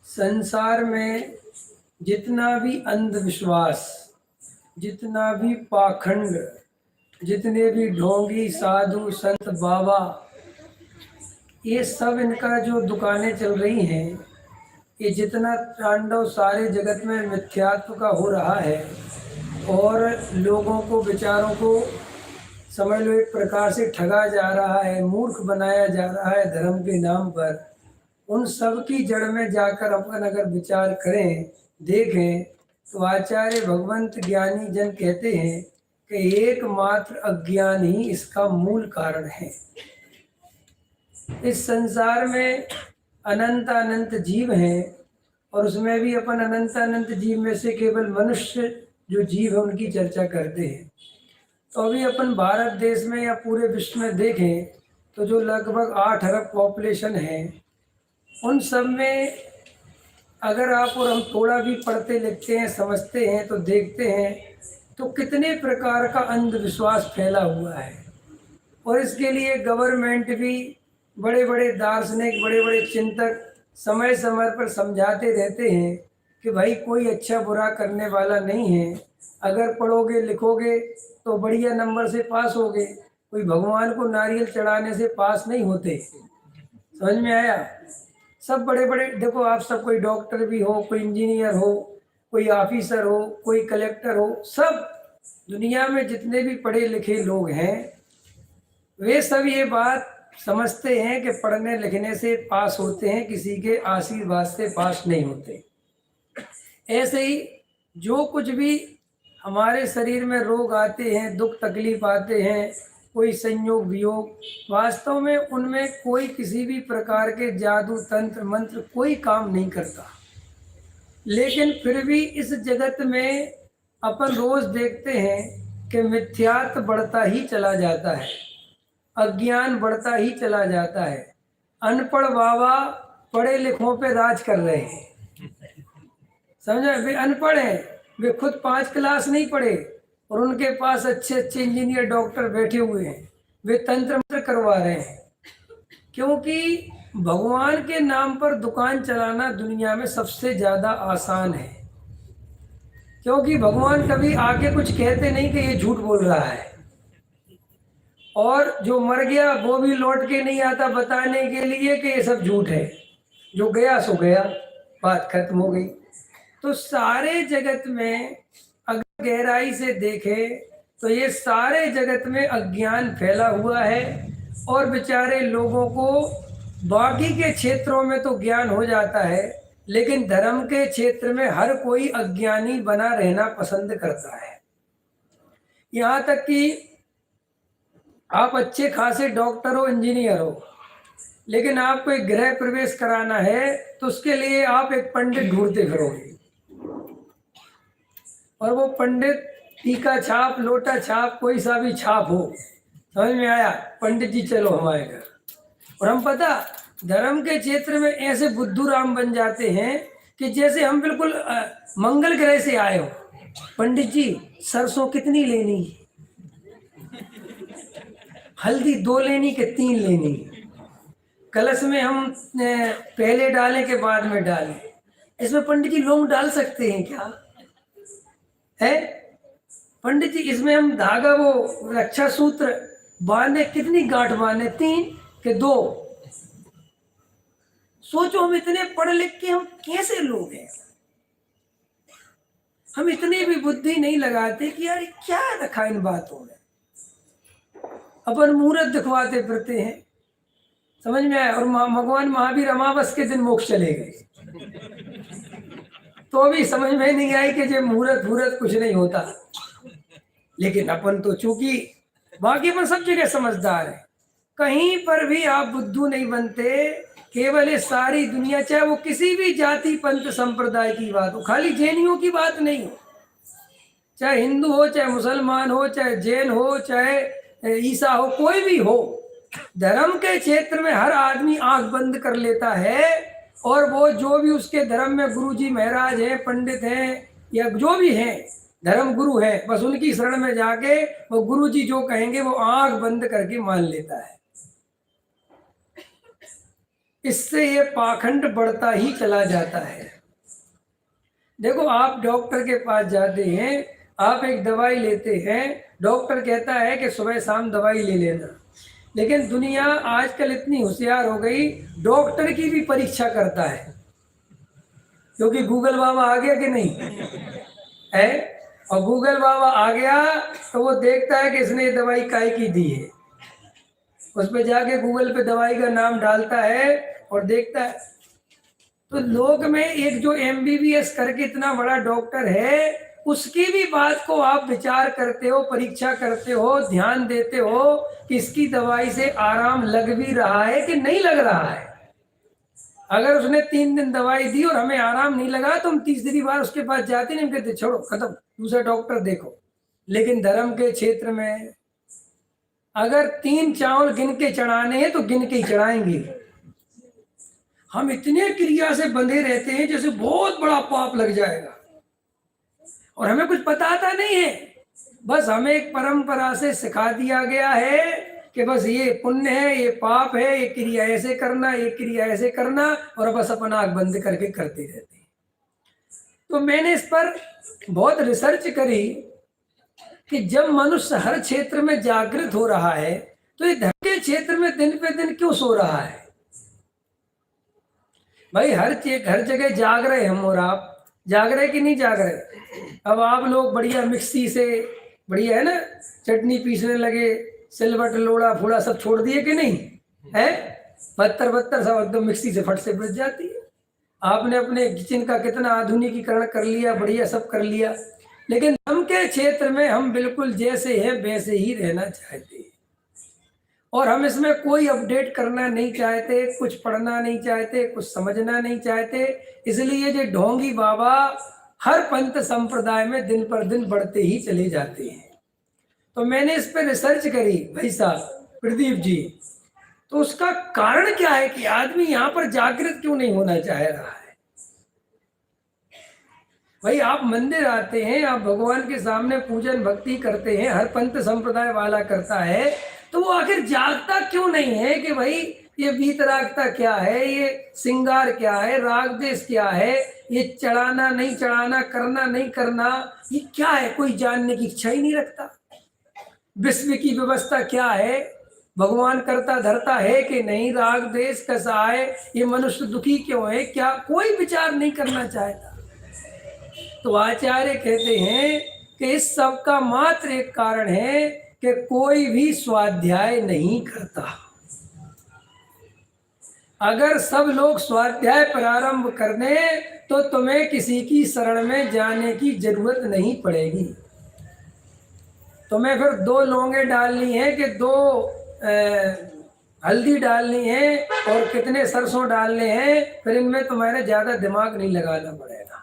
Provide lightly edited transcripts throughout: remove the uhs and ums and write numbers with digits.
संसार में जितना भी अंधविश्वास, जितना भी पाखंड, जितने भी ढोंगी साधु संत बाबा, ये सब इनका जो दुकानें चल रही हैं, ये जितना तांडव सारे जगत में मिथ्यात्व का हो रहा है और लोगों को, विचारों को समझ लो एक प्रकार से ठगा जा रहा है, मूर्ख बनाया जा रहा है धर्म के नाम पर। उन सब की जड़ में जाकर अपन अगर विचार करें, देखें, तो आचार्य भगवंत ज्ञानी जन कहते हैं कि एकमात्र अज्ञान ही इसका मूल कारण है। इस संसार में अनंत अनंत जीव हैं और उसमें भी अपन अनंत अनंत जीव में से केवल मनुष्य जो जीव है उनकी चर्चा करते हैं। तो अभी अपन भारत देश में या पूरे विश्व में देखें तो जो लगभग 8 अरब पॉपुलेशन है, उन सब में अगर आप और हम थोड़ा भी पढ़ते लिखते हैं, समझते हैं, तो देखते हैं तो कितने प्रकार का अंधविश्वास फैला हुआ है। और इसके लिए गवर्नमेंट भी, बड़े बड़े दार्शनिक, बड़े बड़े चिंतक समय समय पर समझाते रहते हैं कि भाई कोई अच्छा बुरा करने वाला नहीं है, अगर पढ़ोगे लिखोगे तो बढ़िया नंबर से पास होगे, कोई भगवान को नारियल चढ़ाने से पास नहीं होते। समझ में आया? सब बड़े बड़े, देखो आप सब, कोई डॉक्टर भी हो, कोई इंजीनियर हो, कोई ऑफिसर हो, कोई कलेक्टर हो, सब दुनिया में जितने भी पढ़े लिखे लोग हैं वे सब ये बात समझते हैं कि पढ़ने लिखने से पास होते हैं, किसी के आशीर्वाद से पास नहीं होते। ऐसे ही जो कुछ भी हमारे शरीर में रोग आते हैं, दुख तकलीफ आते हैं, कोई संयोग वियोग, वास्तव में उनमें कोई किसी भी प्रकार के जादू तंत्र मंत्र कोई काम नहीं करता। लेकिन फिर भी इस जगत में अपन रोज देखते हैं कि मिथ्यात्व बढ़ता ही चला जाता है, अज्ञान बढ़ता ही चला जाता है। अनपढ़ बाबा पढ़े लिखों पे राज कर रहे हैं। समझे? वे अनपढ़ हैं, वे खुद 5 क्लास नहीं पढ़े और उनके पास अच्छे अच्छे इंजीनियर डॉक्टर बैठे हुए हैं, वे तंत्र मंत्र करवा रहे हैं। क्योंकि भगवान के नाम पर दुकान चलाना दुनिया में सबसे ज़्यादा आसान है। क्योंकि भगवान कभी आके कुछ कहते नहीं कि ये झूठ बोल रहा है, और जो मर गया वो भी लौट के नहीं आता बताने के लिए कि ये सब झूठ है। जो गया सो गया, बात खत्म हो गई। तो सारे जगत में अगर गहराई से देखे तो ये सारे जगत में अज्ञान फैला हुआ है और बेचारे लोगों को बाकी के क्षेत्रों में तो ज्ञान हो जाता है, लेकिन धर्म के क्षेत्र में हर कोई अज्ञानी बना रहना पसंद करता है। यहाँ तक कि आप अच्छे खासे डॉक्टर हो, इंजीनियर हो, लेकिन आपको एक गृह प्रवेश कराना है तो उसके लिए आप एक पंडित ढूंढते फिरोगे, और वो पंडित टीका छाप, लोटा छाप, कोई सा भी छाप हो। समझ में आया? पंडित जी चलो हमारे घर। और हम पता धर्म के क्षेत्र में ऐसे बुद्धू राम बन जाते हैं कि जैसे हम बिल्कुल मंगल ग्रह से आए हो। पंडित जी सरसों कितनी लेनी, हल्दी 2 लेनी कि 3 लेनी, कलश में हम पहले डालें के बाद में डालें, इसमें पंडित जी लौंग डाल सकते हैं क्या? है पंडित जी इसमें हम धागा, वो रक्षा सूत्र बांधे, कितनी गांठ बांधे, 3 कि 2? सोचो, हम इतने पढ़ लिख के हम कैसे लोग हैं? हम इतनी भी बुद्धि नहीं लगाते कि यार क्या रखा इन बातों में। अपन मुहूर्त दिखवाते फिरते हैं। समझ में आया? और भगवान महावीर अमावस के दिन मोक्ष चले गए तो अभी समझ में नहीं आई कि जो मुहूर्त कुछ नहीं होता। लेकिन अपन तो चूंकि बाकी अपन सब जगह समझदार है, कहीं पर भी आप बुद्धू नहीं बनते। केवल ये सारी दुनिया, चाहे वो किसी भी जाति पंथ संप्रदाय की बात हो, खाली जैनियों की बात नहीं हो, चाहे हिंदू हो, चाहे मुसलमान हो, चाहे जैन हो, चाहे ईसा हो, कोई भी हो, धर्म के क्षेत्र में हर आदमी आंख बंद कर लेता है और वो जो भी उसके धर्म में गुरुजी महाराज हैं, पंडित हैं, या जो भी हैं, धर्म गुरु है, बस उनकी शरण में जाके वो गुरुजी जो कहेंगे वो आंख बंद करके मान लेता है। इससे ये पाखंड बढ़ता ही चला जाता है। देखो, आप डॉक्टर के पास जाते हैं, आप एक दवाई लेते हैं, डॉक्टर कहता है कि सुबह शाम दवाई ले लेना, लेकिन दुनिया आजकल इतनी होशियार हो गई, डॉक्टर की भी परीक्षा करता है, क्योंकि गूगल बाबा आ गया कि नहीं है। और गूगल बाबा आ गया तो वो देखता है कि इसने ये दवाई काय की दी है, उस पर जाके गूगल पे दवाई का नाम डालता है और देखता है। तो लोक में एक जो MBBS करके इतना बड़ा डॉक्टर है, उसकी भी बात को आप विचार करते हो, परीक्षा करते हो, ध्यान देते हो कि इसकी दवाई से आराम लग भी रहा है कि नहीं लग रहा है। अगर उसने 3 दिन दवाई दी और हमें आराम नहीं लगा तो हम तीसरी बार उसके पास जाते नहीं, कहते छोड़ो, खत्म, दूसरा डॉक्टर देखो। लेकिन धर्म के क्षेत्र में अगर 3 चावल गिन के चढ़ाने हैं तो गिन के ही चढ़ाएंगे। हम इतने क्रिया से बंधे रहते हैं जैसे बहुत बड़ा पाप लग जाएगा, और हमें कुछ पता नहीं है। बस हमें एक परंपरा से सिखा दिया गया है कि बस ये पुण्य है, ये पाप है, ये क्रिया ऐसे करना, ये क्रिया ऐसे करना, और बस अपना आंख बंद करके करते रहते हैं। तो मैंने इस पर बहुत रिसर्च करी कि जब मनुष्य हर क्षेत्र में जागृत हो रहा है तो ये धर्म के क्षेत्र में दिन पे दिन क्यों सो रहा है? भाई हर जगह जाग रहे हम, और आप जाग रहे कि नहीं जाग रहे? अब आप लोग बढ़िया मिक्सी से, बढ़िया है ना, चटनी पीसने लगे, सिलवट लोड़ा फूड़ा सब छोड़ दिए कि नहीं है? बत्तर सब एकदम मिक्सी से फट से बच जाती है। आपने अपने किचन का कितना आधुनिकीकरण कर लिया, बढ़िया सब कर लिया, लेकिन धर्म के क्षेत्र में हम बिल्कुल जैसे हैं वैसे ही रहना चाहते हैं, और हम इसमें कोई अपडेट करना नहीं चाहते, कुछ पढ़ना नहीं चाहते, कुछ समझना नहीं चाहते। इसलिए जो ढोंगी बाबा हर पंथ संप्रदाय में दिन पर दिन बढ़ते ही चले जाते हैं। तो मैंने इस पर रिसर्च करी भाई साहब प्रदीप जी, तो उसका कारण क्या है कि आदमी यहाँ पर जागृत क्यों नहीं होना चाह रहा है? भाई आप मंदिर आते हैं, आप भगवान के सामने पूजन भक्ति करते हैं, हर पंथ संप्रदाय वाला करता है, तो वो आखिर जागता क्यों नहीं है कि भाई ये वीतरागता क्या है, ये श्रृंगार क्या है, राग देश क्या है, ये चढ़ाना नहीं चढ़ाना, करना नहीं करना, ये क्या है? कोई जानने की इच्छा ही नहीं रखता। विश्व की व्यवस्था क्या है, भगवान करता धरता है कि नहीं, राग देश कैसा है, ये मनुष्य दुखी क्यों है, क्या कोई विचार नहीं करना चाहता। तो आचार्य कहते हैं कि इस सब का मात्र एक कारण है कि कोई भी स्वाध्याय नहीं करता। अगर सब लोग स्वाध्याय प्रारंभ कर दें तो तुम्हें किसी की शरण में जाने की जरूरत नहीं पड़ेगी। तुम्हें फिर 2 लौंगे डालनी है कि 2 हल्दी डालनी है और कितने सरसों डालने हैं, फिर इनमें तुम्हारे ज्यादा दिमाग नहीं लगाना पड़ेगा।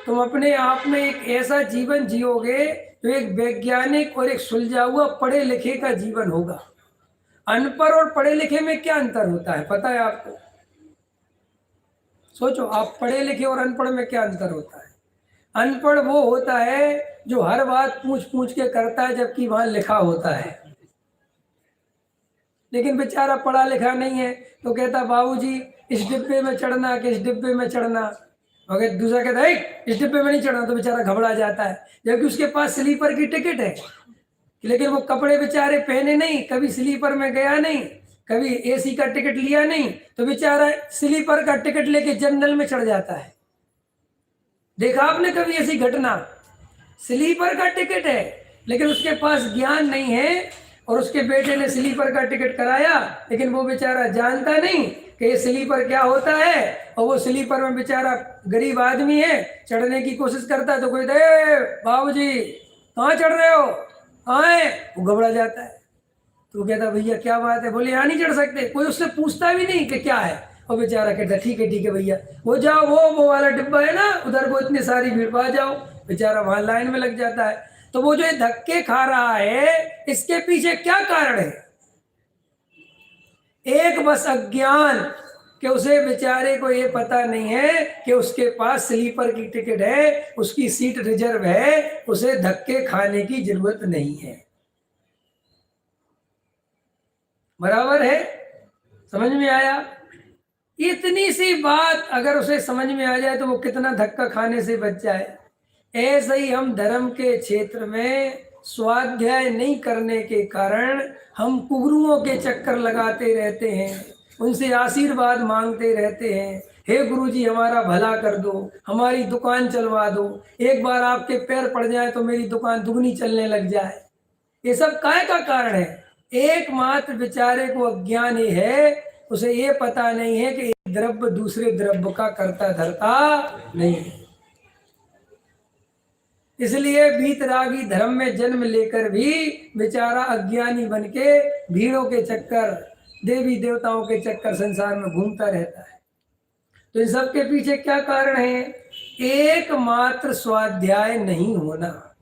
तुम अपने आप में एक ऐसा जीवन जियोगे जो एक वैज्ञानिक और एक सुलझा हुआ पढ़े लिखे का जीवन होगा। अनपढ़ और पढ़े लिखे में क्या अंतर होता है पता है आपको? सोचो, आप पढ़े लिखे और अनपढ़ में क्या अंतर होता है? अनपढ़ वो होता है जो हर बात पूछ पूछ के करता है जबकि वहां लिखा होता है, लेकिन बेचारा पढ़ा लिखा नहीं है तो कहता बाबूजी इस डिब्बे में चढ़ना कि इस डिब्बे में चढ़ना, अगर दूसरा कहता है इस डिब्बे में नहीं चढ़ना तो बेचारा घबरा जाता है, जबकि उसके पास स्लीपर की टिकट है, लेकिन वो कपड़े बेचारे पहने नहीं, कभी स्लीपर में गया नहीं, कभी AC का टिकट लिया नहीं, तो बेचारा स्लीपर का टिकट लेके जनरल में चढ़ जाता है। देखा आपने कभी ऐसी घटना? स्लीपर का टिकट है लेकिन उसके पास ज्ञान नहीं है, और उसके बेटे ने स्लीपर का टिकट कराया, लेकिन वो बेचारा जानता नहीं कि ये स्लीपर क्या होता है, और वो स्लीपर में बेचारा गरीब आदमी है, चढ़ने की कोशिश करता है तो कोई दे बाबूजी कहाँ चढ़ रहे हो, कहाँ है? वो घबरा जाता है। तो कहता भैया क्या बात है? बोले यहाँ नहीं चढ़ सकते। कोई उससे पूछता भी नहीं कि क्या है, और बेचारा कहता ठीक है भैया, वो जाओ वो वाला डिब्बा है ना उधर, वो इतनी सारी भीड़ आ जाओ। बेचारा वहां लाइन में लग जाता है। तो वो जो धक्के खा रहा है इसके पीछे क्या कारण है? एक बस अज्ञान, कि उसे बेचारे को ये पता नहीं है कि उसके पास स्लीपर की टिकट है, उसकी सीट रिजर्व है, उसे धक्के खाने की जरूरत नहीं है। बराबर है? समझ में आया? इतनी सी बात अगर उसे समझ में आ जाए तो वो कितना धक्का खाने से बच जाए। ऐसे ही हम धर्म के क्षेत्र में स्वाध्याय नहीं करने के कारण हम गुरुओं के चक्कर लगाते रहते हैं, उनसे आशीर्वाद मांगते रहते हैं, हे गुरुजी हमारा भला कर दो, हमारी दुकान चलवा दो, एक बार आपके पैर पड़ जाए तो मेरी दुकान दुगनी चलने लग जाए। ये सब काय का कारण है? एकमात्र बेचारे को अज्ञान ये है, उसे ये पता नहीं है कि एक द्रव्य दूसरे द्रव्य का करता धरता नहीं है। इसलिए वीतरागी धर्म में जन्म लेकर भी बेचारा अज्ञानी बनके भीड़ों के चक्कर, देवी देवताओं के चक्कर संसार में घूमता रहता है। तो इन सब के पीछे क्या कारण है? एकमात्र स्वाध्याय नहीं होना।